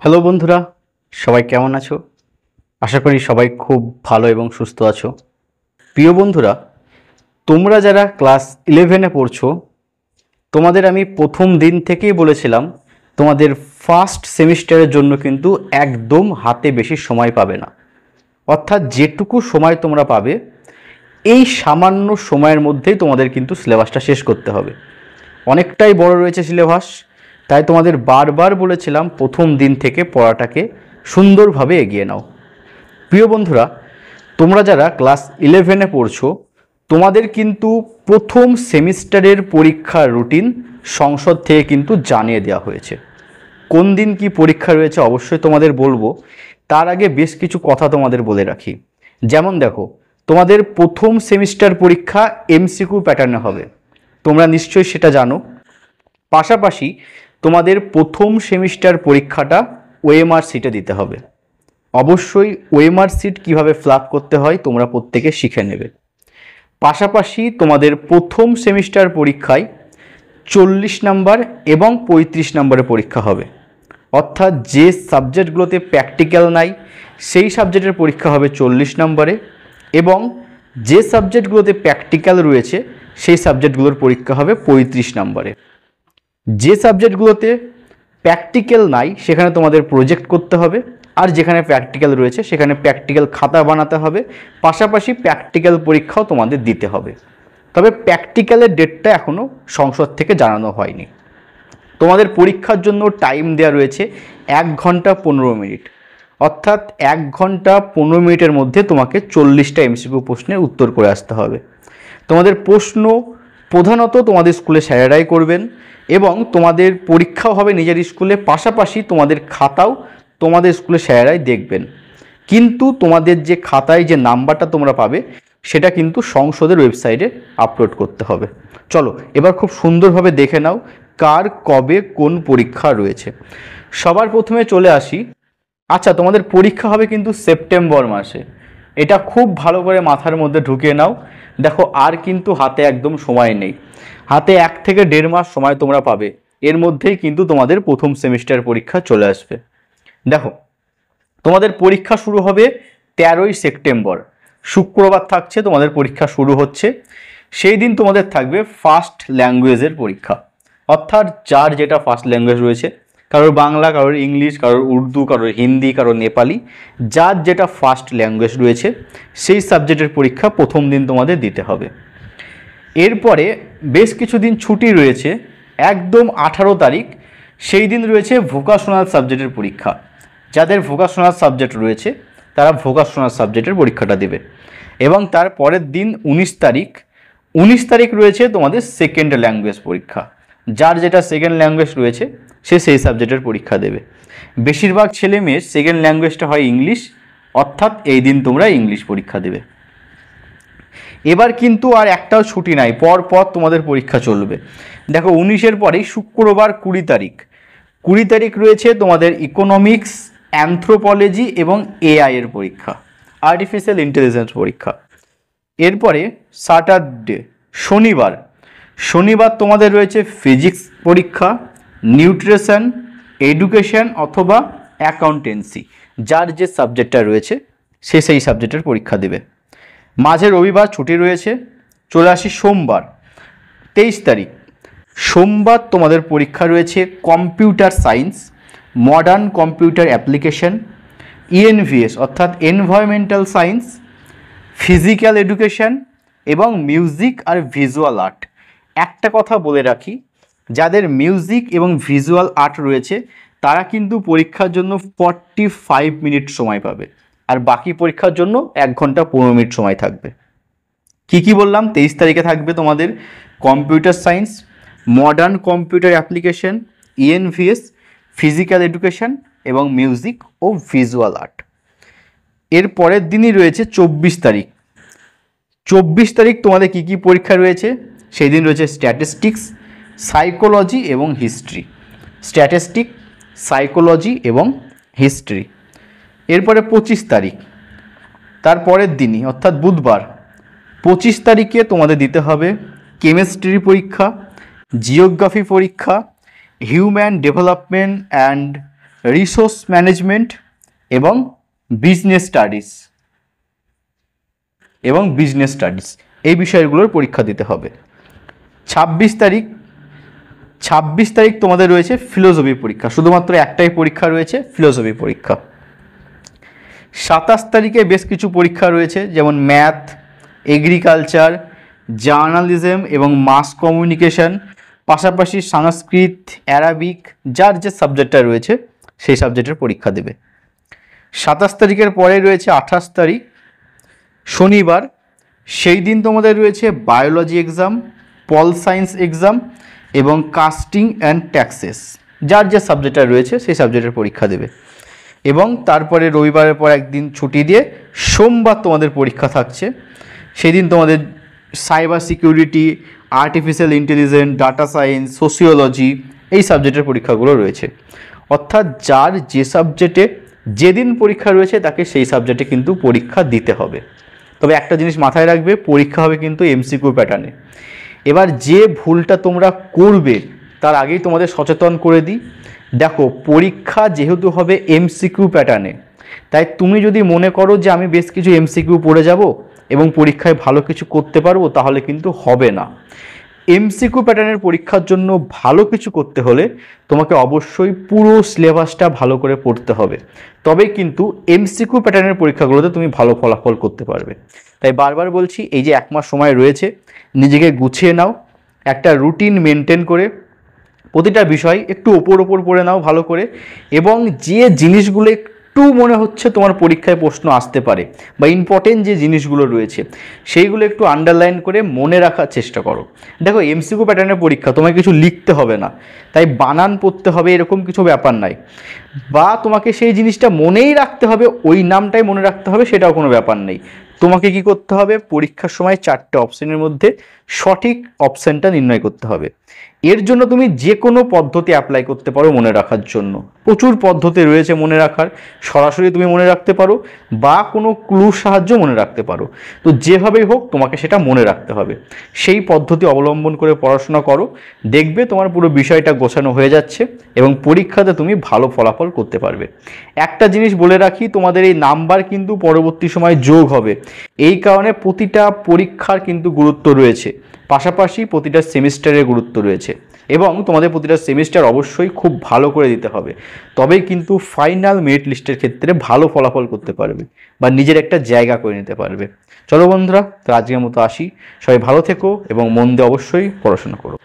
Hello বন্ধুরা, সবাই কেমন আছো? আশা করি সবাই খুব ভালো এবং সুস্থ আছো। প্রিয় বন্ধুরা, তোমরা যারা ক্লাস 11-এ পড়ছো, তোমাদের আমি প্রথম দিন থেকেই বলেছিলাম তোমাদের ফার্স্ট সেমিস্টারের জন্য কিন্তু একদম হাতে বেশি সময় পাবে না। অর্থাৎ যেটুকু সময় তোমরা পাবে এই সামান্য সময়ের মধ্যেই তোমাদের কিন্তু সিলেবাসটা শেষ করতে হবে। অনেকটাই বড় রয়েছে সিলেবাস, তাই তোমাদের বারবার বলেছিলাম প্রথম দিন থেকে পড়াটাকে সুন্দরভাবে এগিয়ে নাও। প্রিয় বন্ধুরা, তোমরা যারা ক্লাস 11-এ পড়ছো, তোমাদের কিন্তু প্রথম সেমিস্টারের পরীক্ষার রুটিন সংসদ থেকে কিন্তু জানিয়ে দেওয়া হয়েছে। কোন দিন কি পরীক্ষা রয়েছে অবশ্যই তোমাদের বলবো, তার আগে বেশ কিছু কথা তোমাদের বলে রাখি। যেমন দেখো, তোমাদের প্রথম সেমিস্টার পরীক্ষা এমসিকিউ প্যাটার্নে হবে, তোমরা নিশ্চয়ই সেটা জানো। পাশাপাশি তোমাদের প্রথম সেমিস্টার পরীক্ষাটা ওএমআর সিটে দিতে হবে। অবশ্যই ওএমআর সিট কীভাবে ফিল আপ করতে হয় তোমরা প্রত্যেকে শিখে নেবে। পাশাপাশি তোমাদের প্রথম সেমিস্টার পরীক্ষায় 40 নাম্বার এবং 35 নম্বরের পরীক্ষা হবে। অর্থাৎ যে সাবজেক্টগুলোতে প্র্যাকটিক্যাল নাই সেই সাবজেক্টের পরীক্ষা হবে 40 নম্বরে, এবং যে সাবজেক্টগুলোতে প্র্যাকটিক্যাল রয়েছে সেই সাবজেক্টগুলোর পরীক্ষা হবে 35 নম্বরে। যে সাবজেক্টগুলোতে প্র্যাকটিক্যাল নাই সেখানে তোমাদের প্রজেক্ট করতে হবে, আর যেখানে প্র্যাকটিক্যাল রয়েছে সেখানে প্র্যাকটিক্যাল খাতা বানাতে হবে। পাশাপাশি প্র্যাকটিক্যাল পরীক্ষাও তোমাদের দিতে হবে। তবে প্র্যাকটিক্যালের ডেটটা এখনও সংসদ থেকে জানানো হয়নি। তোমাদের পরীক্ষার জন্য টাইম দেওয়া রয়েছে 1 ঘন্টা 15 মিনিট। অর্থাৎ 1 ঘন্টা 15 মিনিটের মধ্যে তোমাকে 40টা এমসিকিউ প্রশ্নের উত্তর করে আসতে হবে। তোমাদের প্রশ্ন প্রধানত তোমাদের স্কুলে স্যারেরাই করবেন, এবং তোমাদের পরীক্ষাও হবে নিজের স্কুলে, পাশাপাশি তোমাদের খাতাও তোমাদের স্কুলে স্যারেরাই দেখবেন। কিন্তু তোমাদের যে খাতায় যে নাম্বারটা তোমরা পাবে সেটা কিন্তু সংসদের ওয়েবসাইটে আপলোড করতে হবে। চলো এবার খুব সুন্দরভাবে দেখে নাও কার কবে কোন পরীক্ষা রয়েছে। সবার প্রথমে চলে আসি। আচ্ছা, তোমাদের পরীক্ষা হবে কিন্তু সেপ্টেম্বর মাসে, এটা খুব ভালো করে মাথার মধ্যে ঢুকিয়ে নাও। দেখো, আর কিন্তু হাতে একদম সময় নেই, হাতে 1 থেকে 1.5 মাস সময় তোমরা পাবে। এর মধ্যেই কিন্তু তোমাদের প্রথম সেমিস্টার পরীক্ষা চলে আসবে। দেখো, তোমাদের পরীক্ষা শুরু হবে 13ই সেপ্টেম্বর, শুক্রবার থাকছে তোমাদের পরীক্ষা শুরু হচ্ছে। সেই দিন তোমাদের থাকবে ফার্স্ট ল্যাঙ্গুয়েজের পরীক্ষা। অর্থাৎ যার যেটা ফার্স্ট ল্যাঙ্গুয়েজ রয়েছে, কারোর বাংলা, কারোর ইংলিশ, কারোর উর্দু, কারোর হিন্দি, কারোর নেপালি, যার যেটা ফার্স্ট ল্যাঙ্গুয়েজ রয়েছে সেই সাবজেক্টের পরীক্ষা প্রথম দিন তোমাদের দিতে হবে। এরপরে বেশ কিছুদিন ছুটি রয়েছে, একদম 18 তারিখ সেই দিন রয়েছে ভোকাশনাল সাবজেক্টের পরীক্ষা। যাদের ভোকাশনাল সাবজেক্ট রয়েছে তারা ভোকাশনাল সাবজেক্টের পরীক্ষাটা দেবে। এবং তার পরের দিন 19 তারিখ রয়েছে তোমাদের সেকেন্ড ল্যাঙ্গুয়েজ পরীক্ষা। যার যেটা সেকেন্ড ল্যাঙ্গুয়েজ রয়েছে সে সেই সাবজেক্টের পরীক্ষা দেবে। বেশিরভাগ ছেলে মেয়ের সেকেন্ড ল্যাঙ্গুয়েজটা হয় ইংলিশ, অর্থাৎ এই দিন তোমরা ইংলিশ পরীক্ষা দেবে। এবার কিন্তু আর একটাও ছুটি নাই, পর পর তোমাদের পরীক্ষা চলবে। দেখো, 19-এর পরেই শুক্রবার 20 তারিখ রয়েছে তোমাদের ইকোনমিক্স, অ্যানথ্রোপোলজি এবং এআই এর পরীক্ষা, আর্টিফিশিয়াল ইন্টেলিজেন্স পরীক্ষা। এরপরে স্যাটারডে শনিবার তোমাদের রয়েছে ফিজিক্স পরীক্ষা, নিউট্রিশন, এডুকেশন অথবা অ্যাকাউন্টেন্সি, যার যে সাবজেক্টটা রয়েছে সে সেই সাবজেক্টের পরীক্ষা দেবে। মাঝে রবিবার ছুটি রয়েছে। চলে আসি সোমবার 23 তারিখ। সোমবার তোমাদের পরীক্ষা রয়েছে computer science, modern computer application, ENVS অর্থাৎ এনভায়রনমেন্টাল সায়েন্স, ফিজিক্যাল এডুকেশন এবং মিউজিক আর ভিজুয়াল আর্ট। একটা কথা বলে রাখি, যাদের মিউজিক এবং ভিজুয়াল আর্ট রয়েছে তারা কিন্তু পরীক্ষার জন্য 45 মিনিট সময় পাবে, আর বাকি পরীক্ষার জন্য 1 ঘন্টা 15 মিনিট সময় থাকবে। কি বললাম? 23 তারিখে থাকবে তোমাদের computer science, modern computer application, ENVS, physical education এবং মিউজিক ও ভিজুয়াল আর্ট। এর পরের দিনই রয়েছে 24 তারিখ তোমাদের কি পরীক্ষা রয়েছে সেই দিন রয়েছে স্ট্যাটিস্টিক্স, সাইকোলজি এবং হিস্ট্রি। এরপরে 25 তারিখ, তার পরের দিনই অর্থাৎ বুধবার 25 তারিখে তোমাদের দিতে হবে কেমিস্ট্রি পরীক্ষা, জিওগ্রাফি পরীক্ষা, human development and resource management এবং বিজনেস স্টাডিজ এই বিষয়গুলোর পরীক্ষা দিতে হবে। 26 তারিখ তোমাদের রয়েছে ফিলোসফি পরীক্ষা, শুধুমাত্র একটাই পরীক্ষা রয়েছে, ফিলোসফি পরীক্ষা। 27 তারিখে বেশ কিছু পরীক্ষা রয়েছে, যেমন ম্যাথ, এগ্রিকালচার, জার্নালিজম এবং মাস কমিউনিকেশন, পাশাপাশি সংস্কৃত, অ্যারাবিক, যার যে সাবজেক্টটা রয়েছে সেই সাবজেক্টের পরীক্ষা দেবে। 27 তারিখের পরে রয়েছে 28 তারিখ শনিবার, সেই দিন তোমাদের রয়েছে biology exam, pol science exam এবং কাস্টিং অ্যান্ড ট্যাক্সেস, যার যে সাবজেক্টটা রয়েছে সেই সাবজেক্টের পরীক্ষা দেবে। এবং তারপরে রবিবারের পর একদিন ছুটি দিয়ে সোমবার তোমাদের পরীক্ষা থাকছে। সেই দিন তোমাদের cyber security, artificial intelligence, data science, sociology এই সাবজেক্টের পরীক্ষাগুলো রয়েছে। অর্থাৎ যার যে সাবজেক্টে যেদিন পরীক্ষা রয়েছে তাকে সেই সাবজেক্টে কিন্তু পরীক্ষা দিতে হবে। তবে একটা জিনিস মাথায় রাখবে, পরীক্ষা হবে কিন্তু এমসিকিউ প্যাটার্নে। এবার যে ভুলটা তোমরা করবে তার আগেই তোমাদের সচেতন করে দিই। দেখো, পরীক্ষা যেহেতু হবে এমসিকিউ প্যাটার্নে, তাই তুমি যদি মনে করো যে আমি বেশ কিছু এমসিকিউ পড়ে যাব এবং পরীক্ষায় ভালো কিছু করতে পারবো, তাহলে কিন্তু হবে না। এমসিকিউ প্যাটার্নের পরীক্ষার জন্য ভালো কিছু করতে হলে তোমাকে অবশ্যই পুরো সিলেবাসটা ভালো করে পড়তে হবে, তবেই কিন্তু এমসিকিউ প্যাটার্নের পরীক্ষাগুলোতে তুমি ভালো ফলাফল করতে পারবে। তাই বারবার বলছি, এই যে 1 মাস সময় রয়েছে, নিজেকে গুছিয়ে নাও, একটা রুটিন মেনটেন করে প্রতিটা বিষয় একটু ওপর পড়ে নাও ভালো করে, এবং যে জিনিসগুলো একটু মনে হচ্ছে তোমার পরীক্ষায় প্রশ্ন আসতে পারে বা ইম্পর্টেন্ট যে জিনিসগুলো রয়েছে সেইগুলো একটু আন্ডারলাইন করে মনে রাখার চেষ্টা করো। দেখো, এমসিকিউ প্যাটার্নের পরীক্ষা, তোমাকে কিছু লিখতে হবে না, তাই বানান পড়তে হবে এরকম কিছু ব্যাপার নাই, বা তোমাকে সেই জিনিসটা মনেই রাখতে হবে, ওই নামটাই মনে রাখতে হবে, সেটাও কোনো ব্যাপার নেই। তোমাকে কি করতে হবে, পরীক্ষার সময় 4টে অপশনের মধ্যে সঠিক অপশনটা নির্ণয় করতে হবে। এর জন্য তুমি যে কোনো পদ্ধতি অ্যাপ্লাই করতে পারো মনে রাখার জন্য, প্রচুর পদ্ধতি রয়েছে মনে রাখার। সরাসরি তুমি মনে রাখতে পারো বা কোনো ক্লুর সাহায্য মনে রাখতে পারো। তো যেভাবেই হোক তোমাকে সেটা মনে রাখতে হবে, সেই পদ্ধতি অবলম্বন করে পড়াশোনা করো, দেখবে তোমার পুরো বিষয়টা গোছানো হয়ে যাচ্ছে এবং পরীক্ষাতে তুমি ভালো ফলাফল করতে পারবে। একটা জিনিস বলে রাখি, তোমাদের এই নাম্বার কিন্তু পরবর্তী সময় যোগ হবে, এই কারণে প্রতিটা পরীক্ষার কিন্তু গুরুত্ব রয়েছে, পাশাপাশি প্রতিটা সেমিস্টারের গুরুত্ব রয়েছে, এবং তোমাদের প্রতিটা সেমিস্টার অবশ্যই খুব ভালো করে দিতে হবে, তবেই কিন্তু ফাইনাল মেরিট লিস্টের ক্ষেত্রে ভালো ফলাফল করতে পারবে বা নিজের একটা জায়গা করে নিতে পারবে। চলো বন্ধুরা, তো আজকের মতো আসি, সবাই ভালো থেকো এবং মন দিয়ে অবশ্যই পড়াশোনা করো।